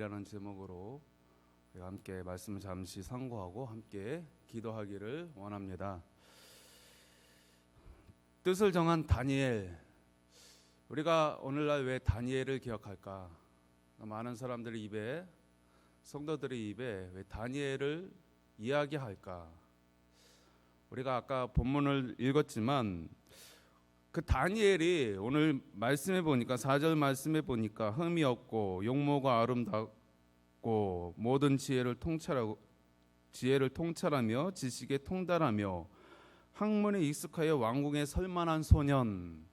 다니엘이라는 제목으로 함께 말씀을 잠시 상고하고 함께 기도하기를 원합니다. 뜻을 정한 다니엘. 우리가 오늘날 왜 다니엘을 기억할까? 많은 사람들의 입에, 성도들의 입에 왜 다니엘을 이야기할까? 우리가 아까 본문을 읽었지만 그 다니엘이 오늘 말씀해 보니까 4절 말씀해 보니까 흠이 없고 용모가 아름답고 모든 지혜를 통찰하며 지식에 통달하며 학문에 익숙하여 왕궁에 설만한 소년,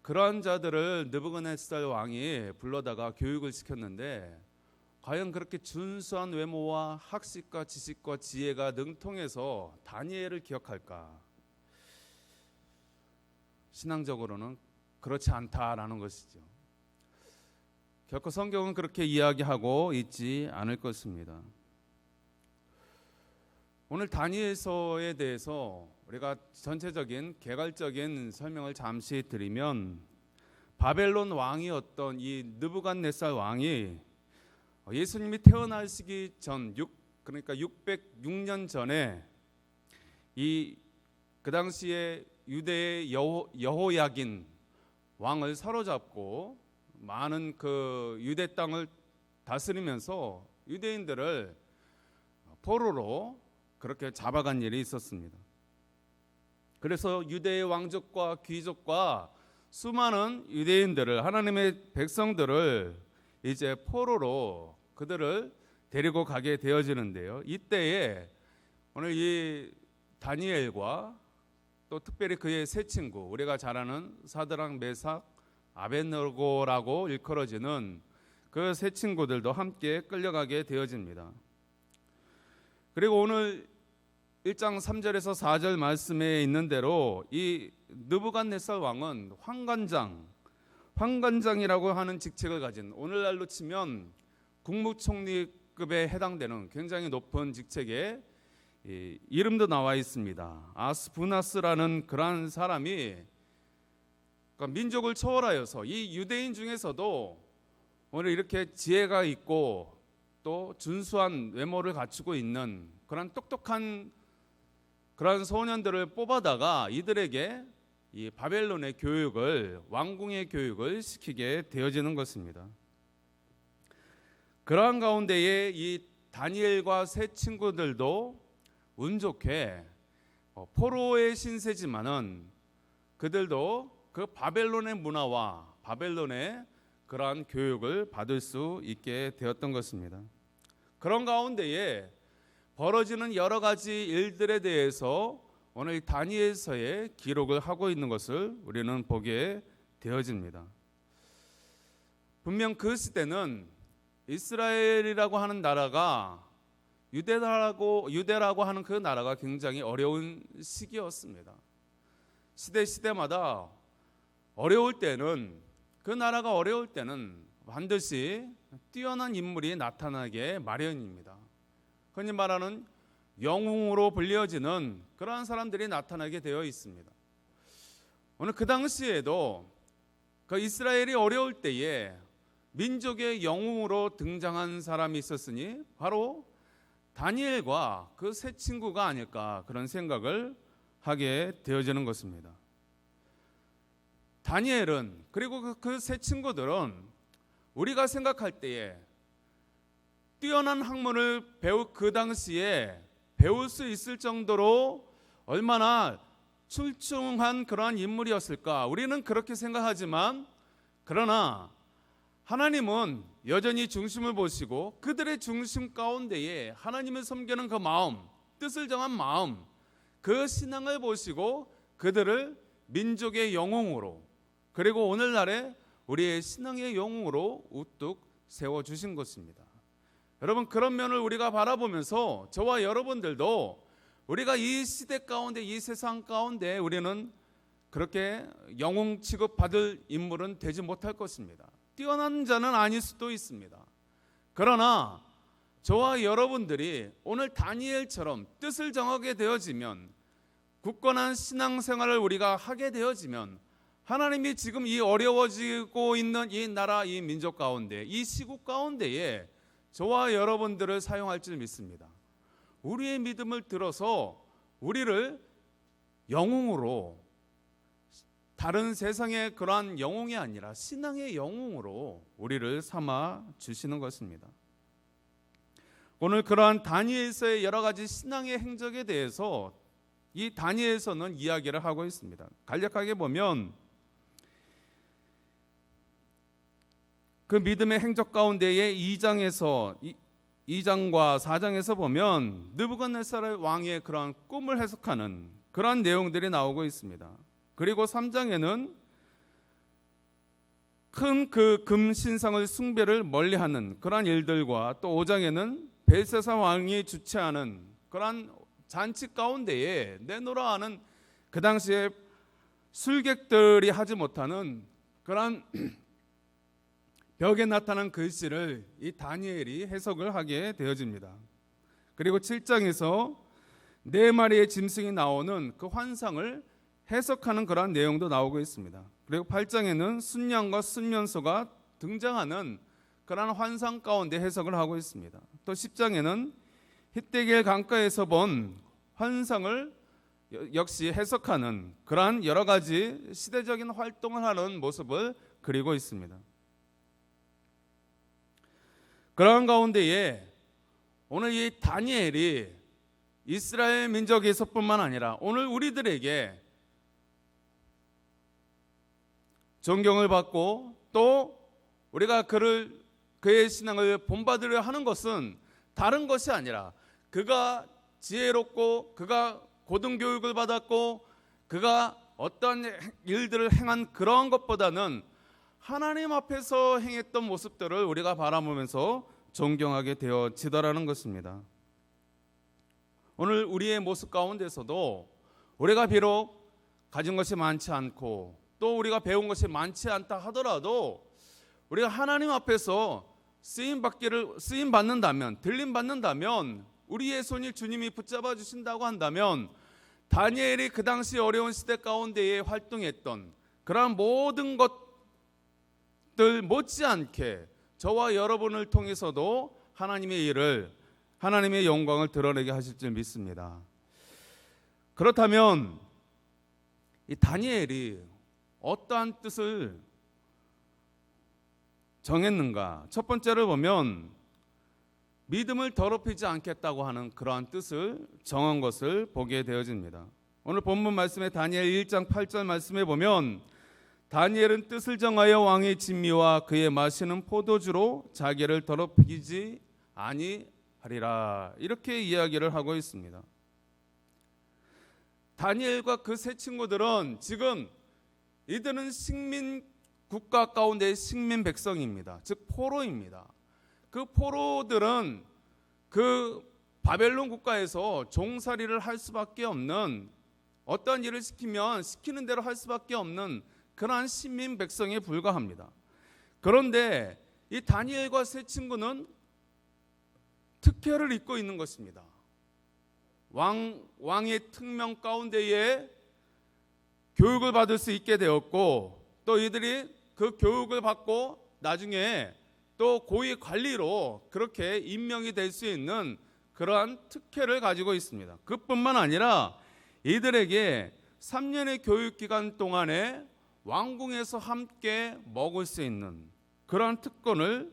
그러한 자들을 느부갓네살 왕이 불러다가 교육을 시켰는데 과연 그렇게 준수한 외모와 학식과 지식과 지혜가 능통해서 다니엘을 기억할까? 신앙적으로는 그렇지 않다라는 것이죠. 결코 성경은 그렇게 이야기하고 있지 않을 것입니다. 오늘 다니엘서에 대해서 우리가 전체적인 개괄적인 설명을 잠시 드리면, 바벨론 왕이었던 이 느부갓네살 왕이 예수님이 태어나시기 전, 그러니까 606년 전에 그 당시에 유대의 여호야긴 왕을 사로잡고 많은 그 유대 땅을 다스리면서 유대인들을 포로로 그렇게 잡아간 일이 있었습니다. 그래서 유대의 왕족과 귀족과 수많은 유대인들을, 하나님의 백성들을 이제 포로로 그들을 데리고 가게 되어지는데요. 이때에 오늘 이 다니엘과 또 특별히 그의 세 친구, 우리가 잘 아는 사드락, 메삭, 아벳느고라고 일컬어지는 그 세 친구들도 함께 끌려가게 되어집니다. 그리고 오늘 1장 3절에서 4절 말씀에 있는 대로 이 느부갓네살 왕은 황관장이라고 하는 직책을 가진, 오늘날로 치면 국무총리급에 해당되는 굉장히 높은 직책에 이름도 나와 있습니다. 아스푸나스라는 그러한 사람이 그러니까 민족을 초월하여서 이 유대인 중에서도 오늘 이렇게 지혜가 있고 또 준수한 외모를 갖추고 있는 그런 똑똑한 그런 소년들을 뽑아다가 이들에게 이 바벨론의 교육을, 왕궁의 교육을 시키게 되어지는 것입니다. 그러한 가운데에 이 다니엘과 세 친구들도 운 좋게 포로의 신세지만은 그들도 그 바벨론의 문화와 바벨론의 그러한 교육을 받을 수 있게 되었던 것입니다. 그런 가운데에 벌어지는 여러 가지 일들에 대해서 오늘 다니엘서에 기록을 하고 있는 것을 우리는 보게 되어집니다. 분명 그 시대는 이스라엘이라고 하는 나라가 유대라고 하는 그 나라가 굉장히 어려운 시기였습니다. 시대마다 어려울 때는, 그 나라가 어려울 때는 반드시 뛰어난 인물이 나타나게 마련입니다. 흔히 말하는 영웅으로 불려지는 그러한 사람들이 나타나게 되어 있습니다. 오늘 그 당시에도 그 이스라엘이 어려울 때에 민족의 영웅으로 등장한 사람이 있었으니 바로 다니엘과 그 세 친구가 아닐까, 그런 생각을 하게 되어지는 것입니다. 다니엘은, 그리고 그 세 친구들은 우리가 생각할 때에 뛰어난 학문을 그 당시에 배울 수 있을 정도로 얼마나 출중한 그러한 인물이었을까, 우리는 그렇게 생각하지만, 그러나 하나님은 여전히 중심을 보시고 그들의 중심 가운데에 하나님을 섬기는 그 마음, 뜻을 정한 마음, 그 신앙을 보시고 그들을 민족의 영웅으로, 그리고 오늘날의 우리의 신앙의 영웅으로 우뚝 세워주신 것입니다. 여러분, 그런 면을 우리가 바라보면서 저와 여러분들도 우리가 이 시대 가운데, 이 세상 가운데 우리는 그렇게 영웅 취급받을 인물은 되지 못할 것입니다. 뛰어난 자는 아닐 수도 있습니다. 그러나 저와 여러분들이 오늘 다니엘처럼 뜻을 정하게 되어지면, 굳건한 신앙생활을 우리가 하게 되어지면 하나님이 지금 이 어려워지고 있는 이 나라, 이 민족 가운데, 이 시국 가운데에 저와 여러분들을 사용할 줄 믿습니다. 우리의 믿음을 들어서 우리를 영웅으로, 다른 세상의 그러한 영웅이 아니라 신앙의 영웅으로 우리를 삼아 주시는 것입니다. 오늘 그러한 다니엘서의 여러 가지 신앙의 행적에 대해서 이 다니엘서는 이야기를 하고 있습니다. 간략하게 보면 그 믿음의 행적 가운데에 2장과 4장에서 보면 느부갓네살 왕의 그러한 꿈을 해석하는 그러한 내용들이 나오고 있습니다. 그리고 3장에는 큰 그 금신상을 숭배를 멀리하는 그러한 일들과, 또 5장에는 벨사살 왕이 주최하는 그러한 잔치 가운데에 내노라 하는 그 당시에 술객들이 하지 못하는 그러한 벽에 나타난 글씨를 이 다니엘이 해석을 하게 되어집니다. 그리고 7장에서 4마리의 짐승이 나오는 그 환상을 해석하는 그러한 내용도 나오고 있습니다. 그리고 8장에는 순양과 순면소가 등장하는 그러한 환상 가운데 해석을 하고 있습니다. 또 10장에는 히데길 강가에서 본 환상을 역시 해석하는 그러한 여러 가지 시대적인 활동을 하는 모습을 그리고 있습니다. 그러한 가운데에 오늘 이 다니엘이 이스라엘 민족에서뿐만 아니라 오늘 우리들에게 존경을 받고 또 우리가 그의 신앙을 본받으려 하는 것은 다른 것이 아니라 그가 지혜롭고 그가 고등교육을 받았고 그가 어떤 일들을 행한 그러한 것보다는 하나님 앞에서 행했던 모습들을 우리가 바라보면서 존경하게 되어지더라는 것입니다. 오늘 우리의 모습 가운데서도 우리가 비록 가진 것이 많지 않고 또 우리가 배운 것이 많지 않다 하더라도 우리가 하나님 앞에서 쓰임 받는다면, 들림 받는다면, 우리의 손을 주님이 붙잡아 주신다고 한다면 다니엘이 그 당시 어려운 시대 가운데에 활동했던 그러한 모든 것들 못지않게 저와 여러분을 통해서도 하나님의 일을, 하나님의 영광을 드러내게 하실 줄 믿습니다. 그렇다면 이 다니엘이 어떠한 뜻을 정했는가? 첫 번째를 보면 믿음을 더럽히지 않겠다고 하는 그러한 뜻을 정한 것을 보게 되어집니다. 오늘 본문 말씀에 다니엘 1장 8절 말씀에 보면 다니엘은 뜻을 정하여 왕의 진미와 그의 마시는 포도주로 자기를 더럽히지 아니하리라, 이렇게 이야기를 하고 있습니다. 다니엘과 그 세 친구들은 지금 이들은 식민 국가 가운데의 식민 백성입니다. 즉 포로입니다. 그 포로들은 그 바벨론 국가에서 종살이를 할 수밖에 없는, 어떤 일을 시키면 시키는 대로 할 수밖에 없는 그러한 식민 백성에 불과합니다. 그런데 이 다니엘과 세 친구는 특혜를 입고 있는 것입니다. 왕의 특명 가운데에 교육을 받을 수 있게 되었고 또 이들이 그 교육을 받고 나중에 또 고위 관리로 그렇게 임명이 될 수 있는 그러한 특혜를 가지고 있습니다. 그뿐만 아니라 이들에게 3년의 교육 기간 동안에 왕궁에서 함께 먹을 수 있는 그러한 특권을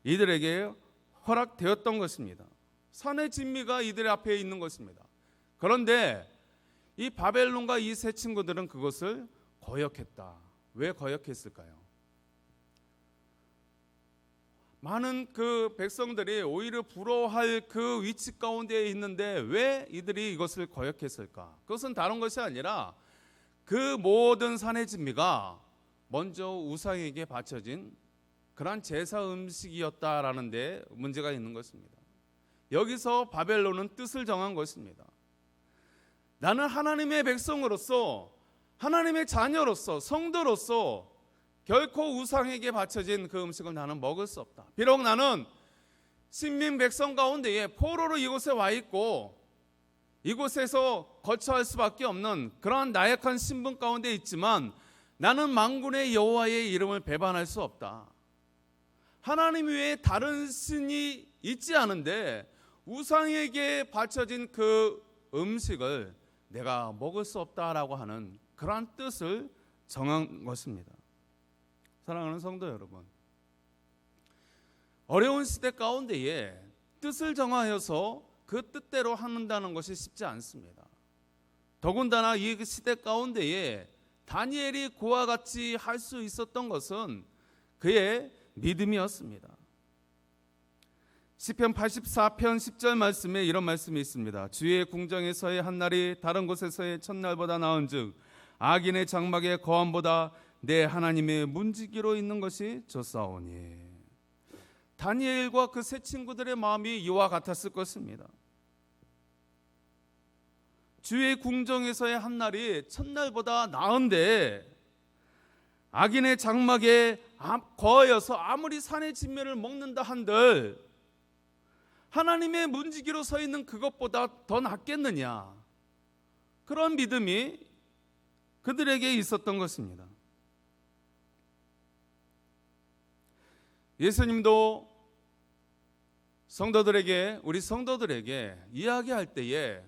이들에게 허락되었던 것입니다. 산의 진미가 이들 앞에 있는 것입니다. 그런데 이 바벨론과 이 세 친구들은 그것을 거역했다. 왜 거역했을까요? 많은 그 백성들이 오히려 부러워할 그 위치 가운데 있는데 왜 이들이 이것을 거역했을까? 그것은 다른 것이 아니라 그 모든 산의 진미가 먼저 우상에게 바쳐진 그러한 제사 음식이었다라는 데 문제가 있는 것입니다. 여기서 바벨론은 뜻을 정한 것입니다. 나는 하나님의 백성으로서, 하나님의 자녀로서, 성도로서 결코 우상에게 바쳐진 그 음식을 나는 먹을 수 없다. 비록 나는 신민 백성 가운데에 포로로 이곳에 와 있고 이곳에서 거처할 수밖에 없는 그러한 나약한 신분 가운데 있지만 나는 만군의 여호와의 이름을 배반할 수 없다. 하나님 외에 다른 신이 있지 않은데 우상에게 바쳐진 그 음식을 내가 먹을 수 없다라고 하는 그러한 뜻을 정한 것입니다. 사랑하는 성도 여러분, 어려운 시대 가운데에 뜻을 정하여서 그 뜻대로 한다는 것이 쉽지 않습니다. 더군다나 이 시대 가운데에 다니엘이 그와 같이 할 수 있었던 것은 그의 믿음이었습니다. 시편 84편 10절 말씀에 이런 말씀이 있습니다. 주의 궁정에서의 한날이 다른 곳에서의 첫날보다 나은즉 악인의 장막의 거함보다 내 하나님의 문지기로 있는 것이 좋사오니. 다니엘과 그 세 친구들의 마음이 이와 같았을 것입니다. 주의 궁정에서의 한날이 첫날보다 나은데 악인의 장막에 거하여서 아무리 산의 진미를 먹는다 한들 하나님의 문지기로 서 있는 그것보다 더 낫겠느냐, 그런 믿음이 그들에게 있었던 것입니다. 예수님도 성도들에게, 우리 성도들에게 이야기할 때에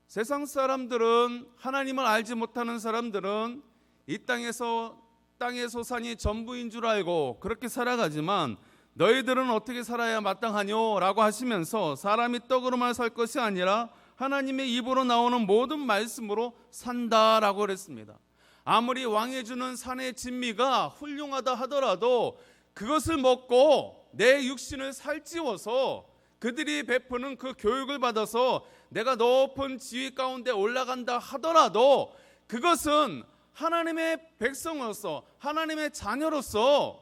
세상 사람들은, 하나님을 알지 못하는 사람들은 이 땅의 소산이 전부인 줄 알고 그렇게 살아가지만 너희들은 어떻게 살아야 마땅하뇨? 라고 하시면서 사람이 떡으로만 살 것이 아니라 하나님의 입으로 나오는 모든 말씀으로 산다라고 그랬습니다. 아무리 왕이 주는 산의 진미가 훌륭하다 하더라도 그것을 먹고 내 육신을 살찌워서 그들이 베푸는 그 교육을 받아서 내가 높은 지위 가운데 올라간다 하더라도 그것은 하나님의 백성으로서, 하나님의 자녀로서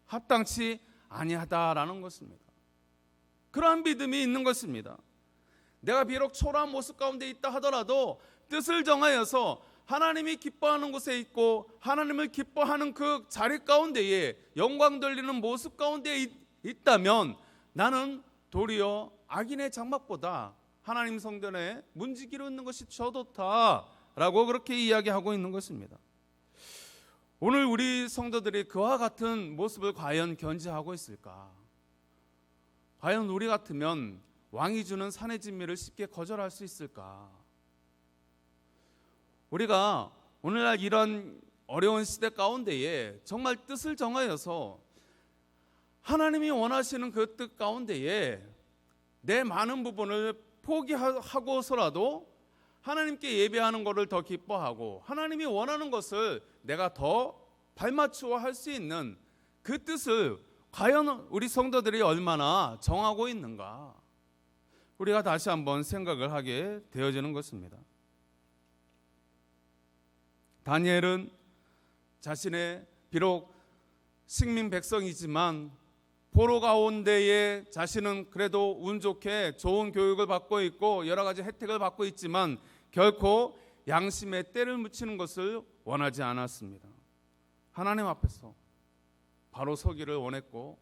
합당치 아니하다라는 것입니다. 그러한 믿음이 있는 것입니다. 내가 비록 초라한 모습 가운데 있다 하더라도 뜻을 정하여서 하나님이 기뻐하는 곳에 있고 하나님을 기뻐하는 그 자리 가운데에 영광 돌리는 모습 가운데 있다면 나는 도리어 악인의 장막보다 하나님 성전에 문지기로 있는 것이 좋다라고 그렇게 이야기하고 있는 것입니다. 오늘 우리 성도들이 그와 같은 모습을 과연 견지하고 있을까? 과연 우리 같으면 왕이 주는 산의 진미를 쉽게 거절할 수 있을까? 우리가 오늘날 이런 어려운 시대 가운데에 정말 뜻을 정하여서 하나님이 원하시는 그 뜻 가운데에 내 많은 부분을 포기하고서라도 하나님께 예배하는 것을 더 기뻐하고 하나님이 원하는 것을 내가 더 발맞추어 할 수 있는 그 뜻을 과연 우리 성도들이 얼마나 정하고 있는가, 우리가 다시 한번 생각을 하게 되어지는 것입니다. 다니엘은 자신의 비록 식민 백성이지만 포로 가운데에 자신은 그래도 운 좋게 좋은 교육을 받고 있고 여러 가지 혜택을 받고 있지만 결코 양심에 때를 묻히는 것을 원하지 않았습니다. 하나님 앞에서 바로 서기를 원했고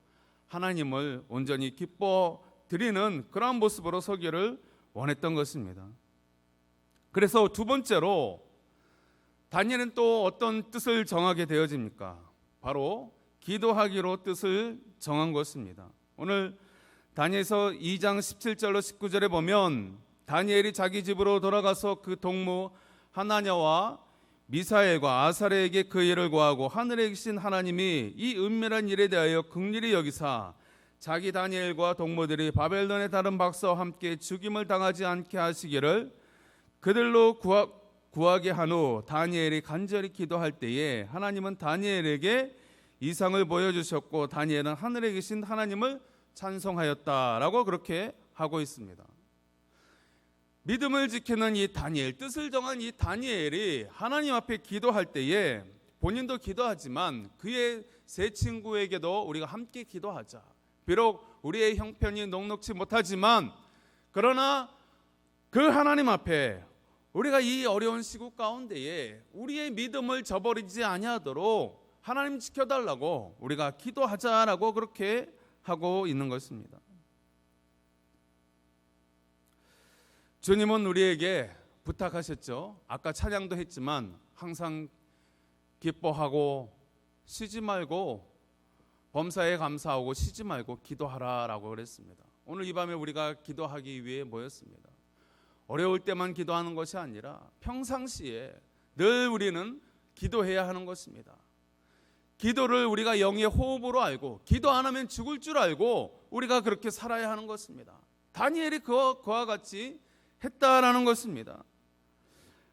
하나님을 온전히 기뻐 드리는 그러한 모습으로 서기를 원했던 것입니다. 그래서 두 번째로 다니엘은 또 어떤 뜻을 정하게 되어집니까? 바로 기도하기로 뜻을 정한 것입니다. 오늘 다니엘서 2장 17절로 19절에 보면 다니엘이 자기 집으로 돌아가서 그 동무 하나냐와 미사엘과 아사랴에게 그 일을 고하고 하늘에 계신 하나님이 이 은밀한 일에 대하여 긍휼히 여기사 자기 다니엘과 동무들이 바벨론의 다른 박사와 함께 죽임을 당하지 않게 하시기를 그들로 구하게 한 후 다니엘이 간절히 기도할 때에 하나님은 다니엘에게 이상을 보여주셨고 다니엘은 하늘에 계신 하나님을 찬송하였다라고 그렇게 하고 있습니다. 믿음을 지키는 이 다니엘, 뜻을 정한 이 다니엘이 하나님 앞에 기도할 때에 본인도 기도하지만 그의 세 친구에게도 우리가 함께 기도하자. 비록 우리의 형편이 녹록지 못하지만 그러나 그 하나님 앞에 우리가 이 어려운 시국 가운데에 우리의 믿음을 저버리지 아니하도록 하나님 지켜달라고 우리가 기도하자라고 그렇게 하고 있는 것입니다. 주님은 우리에게 부탁하셨죠. 아까 찬양도 했지만 항상 기뻐하고 쉬지 말고 범사에 감사하고 쉬지 말고 기도하라라고 그랬습니다. 오늘 이 밤에 우리가 기도하기 위해 모였습니다. 어려울 때만 기도하는 것이 아니라 평상시에 늘 우리는 기도해야 하는 것입니다. 기도를 우리가 영의 호흡으로 알고 기도 안 하면 죽을 줄 알고 우리가 그렇게 살아야 하는 것입니다. 다니엘이 그와 같이 했다라는 것입니다.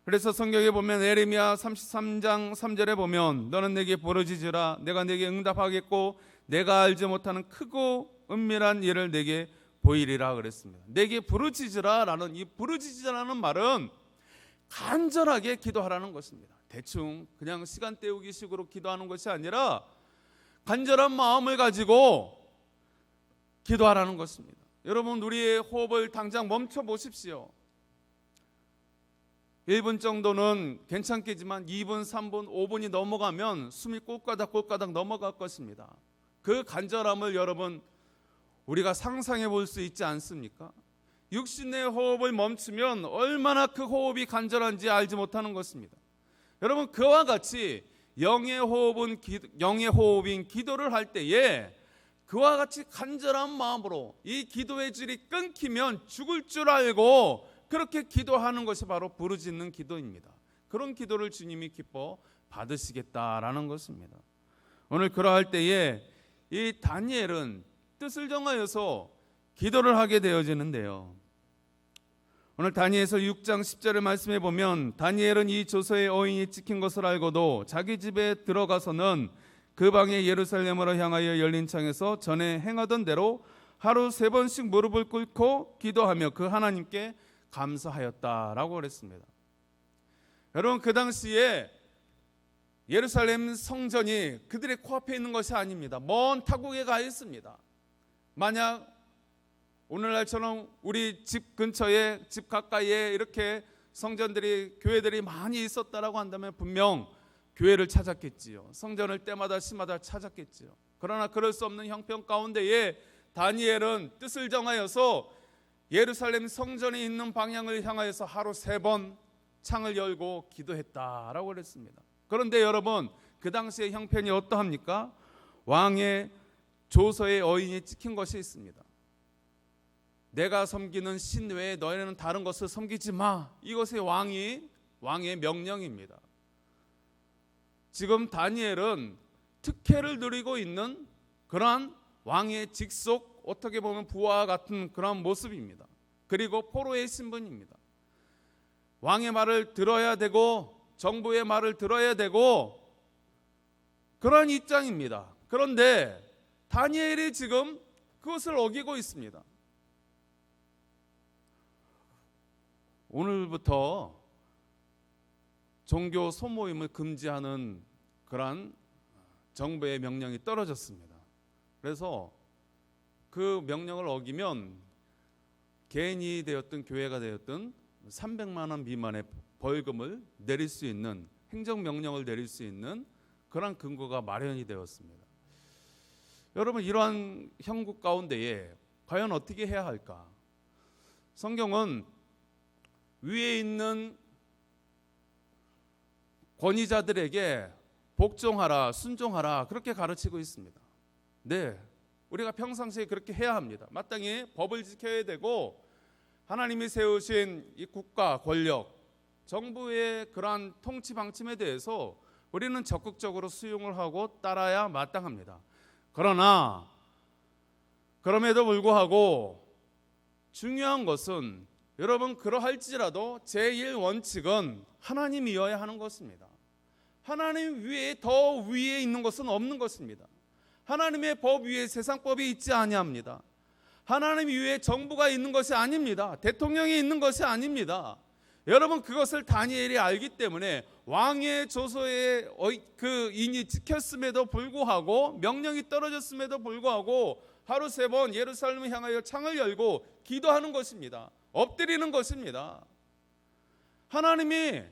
그래서 성경에 보면 에레미야 33장 3절에 보면 너는 내게 부르짖으라 내가 내게 응답하겠고 내가 알지 못하는 크고 은밀한 일을 내게 보이리라 그랬습니다. 내게 부르짖으라 라는 이 부르짖으라는 말은 간절하게 기도하라는 것입니다. 대충 그냥 시간 때우기 식으로 기도하는 것이 아니라 간절한 마음을 가지고 기도하라는 것입니다. 여러분 우리의 호흡을 당장 멈춰 보십시오. 1분 정도는 괜찮겠지만 2분, 3분, 5분이 넘어가면 숨이 꼴까닥 넘어갈 것입니다. 그 간절함을 여러분 우리가 상상해 볼 수 있지 않습니까? 육신의 호흡을 멈추면 얼마나 그 호흡이 간절한지 알지 못하는 것입니다. 여러분 그와 같이 영의 호흡인 기도를 할 때에 그와 같이 간절한 마음으로 이 기도의 줄이 끊기면 죽을 줄 알고 그렇게 기도하는 것이 바로 부르짖는 기도입니다. 그런 기도를 주님이 기뻐 받으시겠다라는 것입니다. 오늘 그러할 때에 이 다니엘은 뜻을 정하여서 기도를 하게 되어지는데요. 오늘 다니엘서 6장 10절을 말씀해 보면 다니엘은 이 조서의 어인이 찍힌 것을 알고도 자기 집에 들어가서는 그 방에 예루살렘으로 향하여 열린 창에서 전에 행하던 대로 하루 3번씩 무릎을 꿇고 기도하며 그 하나님께 감사하였다라고 그랬습니다. 여러분 그 당시에 예루살렘 성전이 그들의 코앞에 있는 것이 아닙니다. 먼 타국에 가 있습니다. 만약 오늘날처럼 우리 집 근처에 집 가까이에 이렇게 성전들이 교회들이 많이 있었다라고 한다면 분명 교회를 찾았겠지요. 성전을 때마다 시마다 찾았겠지요. 그러나 그럴 수 없는 형편 가운데에 다니엘은 뜻을 정하여서 예루살렘 성전이 있는 방향을 향하여서 하루 3번 창을 열고 기도했다라고 그랬습니다. 그런데 여러분 그 당시의 형편이 어떠합니까? 왕의 조서의 어인이 찍힌 것이 있습니다. 내가 섬기는 신 외에 너희는 다른 것을 섬기지 마. 이것이 왕의 명령입니다. 지금 다니엘은 특혜를 누리고 있는 그러한 왕의 직속 어떻게 보면 부하와 같은 그런 모습입니다. 그리고 포로의 신분입니다. 왕의 말을 들어야 되고 정부의 말을 들어야 되고 그런 입장입니다. 그런데 다니엘이 지금 그것을 어기고 있습니다. 오늘부터 종교 소모임을 금지하는 그러한 정부의 명령이 떨어졌습니다. 그래서 그 명령을 어기면 개인이 되었든 교회가 되었든 300만 원 미만의 벌금을 내릴 수 있는 행정명령을 내릴 수 있는 그런 근거가 마련이 되었습니다. 여러분 이러한 형국 가운데에 과연 어떻게 해야 할까? 성경은 위에 있는 권위자들에게 복종하라, 순종하라 그렇게 가르치고 있습니다. 네, 우리가 평상시에 그렇게 해야 합니다. 마땅히 법을 지켜야 되고 하나님이 세우신 이 국가, 권력, 정부의 그러한 통치 방침에 대해서 우리는 적극적으로 수용을 하고 따라야 마땅합니다. 그러나 그럼에도 불구하고 중요한 것은 여러분 그러할지라도 제1원칙은 하나님이어야 하는 것입니다. 하나님 위에 더 위에 있는 것은 없는 것입니다. 하나님의 법 위에 세상법이 있지 아니합니다. 하나님 위에 정부가 있는 것이 아닙니다. 대통령이 있는 것이 아닙니다. 여러분 그것을 다니엘이 알기 때문에 왕의 조서에 그 인이 찍혔음에도 불구하고 명령이 떨어졌음에도 불구하고 하루 3번 예루살렘을 향하여 창을 열고 기도하는 것입니다. 엎드리는 것입니다. 하나님이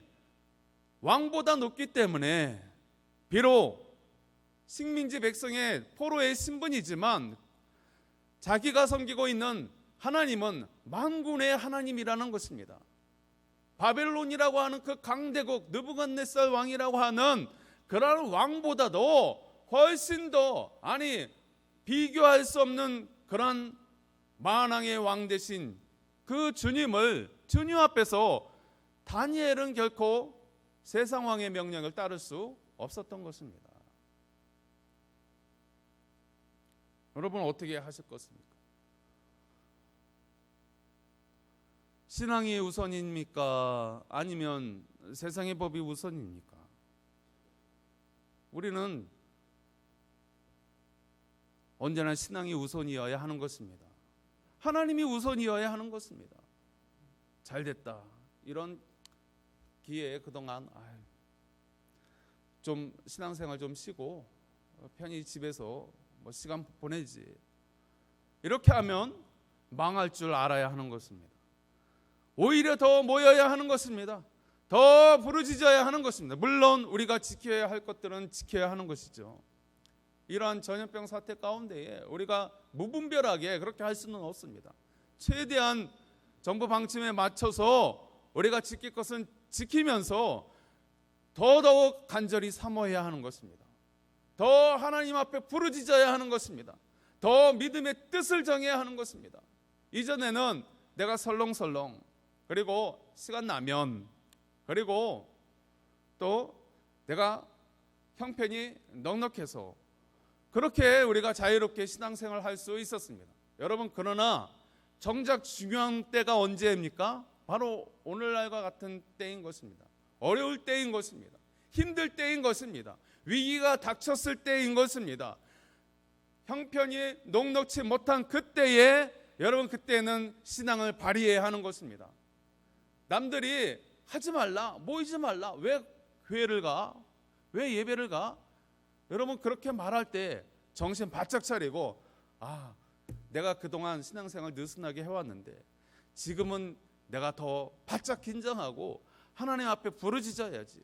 왕보다 높기 때문에 비록 식민지 백성의 포로의 신분이지만 자기가 섬기고 있는 하나님은 만군의 하나님이라는 것입니다. 바벨론이라고 하는 그 강대국 느부갓네살 왕이라고 하는 그러한 왕보다도 훨씬 더 비교할 수 없는 그러한 만왕의 왕 대신 그 주님 앞에서 다니엘은 결코 세상 왕의 명령을 따를 수 없었던 것입니다. 여러분 어떻게 하실 것입니까? 신앙이 우선입니까? 아니면 세상의 법이 우선입니까? 우리는 언제나 신앙이 우선이어야 하는 것입니다. 하나님이 우선이어야 하는 것입니다. 잘됐다. 이런 기회에 그동안 좀 신앙생활 좀 쉬고 편히 집에서 시간 보내지. 이렇게 하면 망할 줄 알아야 하는 것입니다. 오히려 더 모여야 하는 것입니다. 더 부르짖어야 하는 것입니다. 물론 우리가 지켜야 할 것들은 지켜야 하는 것이죠. 이러한 전염병 사태 가운데에 우리가 무분별하게 그렇게 할 수는 없습니다. 최대한 정부 방침에 맞춰서 우리가 지킬 것은 지키면서 더더욱 간절히 사모해야 하는 것입니다. 더 하나님 앞에 부르짖어야 하는 것입니다. 더 믿음의 뜻을 정해야 하는 것입니다. 이전에는 내가 설렁설렁 그리고 시간 나면 그리고 또 내가 형편이 넉넉해서 그렇게 우리가 자유롭게 신앙생활을 할 수 있었습니다. 여러분 그러나 정작 중요한 때가 언제입니까? 바로 오늘날과 같은 때인 것입니다. 어려울 때인 것입니다. 힘들 때인 것입니다. 위기가 닥쳤을 때인 것입니다. 형편이 녹록지 못한 그때에 여러분 그때는 신앙을 발휘해야 하는 것입니다. 남들이 하지 말라, 모이지 말라, 왜 교회를 가? 왜 예배를 가? 여러분 그렇게 말할 때 정신 바짝 차리고 내가 그동안 신앙생활 느슨하게 해왔는데 지금은 내가 더 바짝 긴장하고 하나님 앞에 부르짖어야지.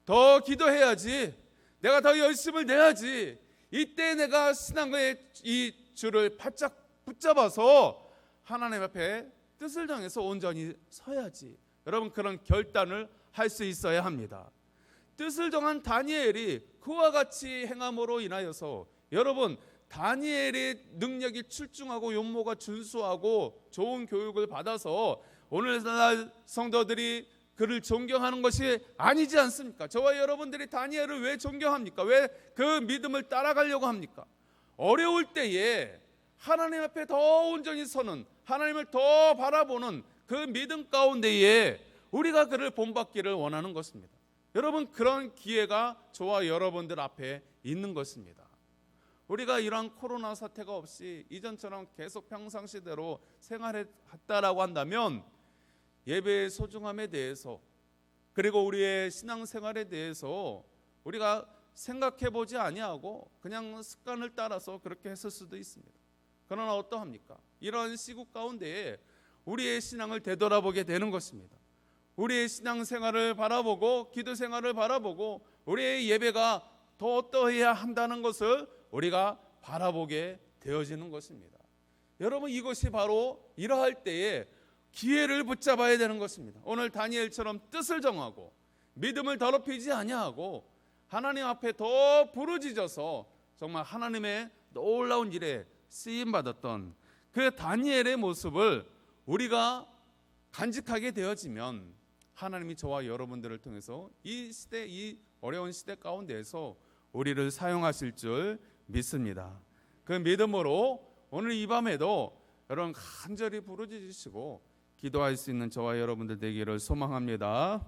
더 기도해야지. 내가 더 열심을 내야지. 이때 내가 신앙의 이 줄을 바짝 붙잡아서 하나님 앞에 뜻을 정해서 온전히 서야지. 여러분 그런 결단을 할 수 있어야 합니다. 뜻을 정한 다니엘이 그와 같이 행함으로 인하여서 여러분 다니엘의 능력이 출중하고 용모가 준수하고 좋은 교육을 받아서 오늘날 성도들이 그를 존경하는 것이 아니지 않습니까? 저와 여러분들이 다니엘을 왜 존경합니까? 왜 그 믿음을 따라가려고 합니까? 어려울 때에 하나님 앞에 더 온전히 서는, 하나님을 더 바라보는 그 믿음 가운데에 우리가 그를 본받기를 원하는 것입니다. 여러분 그런 기회가 저와 여러분들 앞에 있는 것입니다. 우리가 이러한 코로나 사태가 없이 이전처럼 계속 평상시대로 생활했다라고 한다면 예배의 소중함에 대해서 그리고 우리의 신앙생활에 대해서 우리가 생각해보지 아니하고 그냥 습관을 따라서 그렇게 했을 수도 있습니다. 그러나 어떠합니까? 이런 시국 가운데에 우리의 신앙을 되돌아보게 되는 것입니다. 우리의 신앙생활을 바라보고 기도생활을 바라보고 우리의 예배가 더 어떠해야 한다는 것을 우리가 바라보게 되어지는 것입니다. 여러분 이것이 바로 이러할 때에 기회를 붙잡아야 되는 것입니다. 오늘 다니엘처럼 뜻을 정하고 믿음을 더럽히지 아니하고 하나님 앞에 더 부르짖어서 정말 하나님의 놀라운 일에 쓰임받았던 그 다니엘의 모습을 우리가 간직하게 되어지면 하나님이 저와 여러분들을 통해서 이 시대, 이 어려운 시대 가운데에서 우리를 사용하실 줄 믿습니다. 그 믿음으로 오늘 이 밤에도 여러분 간절히 부르짖으시고 기도할 수 있는 저와 여러분들 되기를 소망합니다.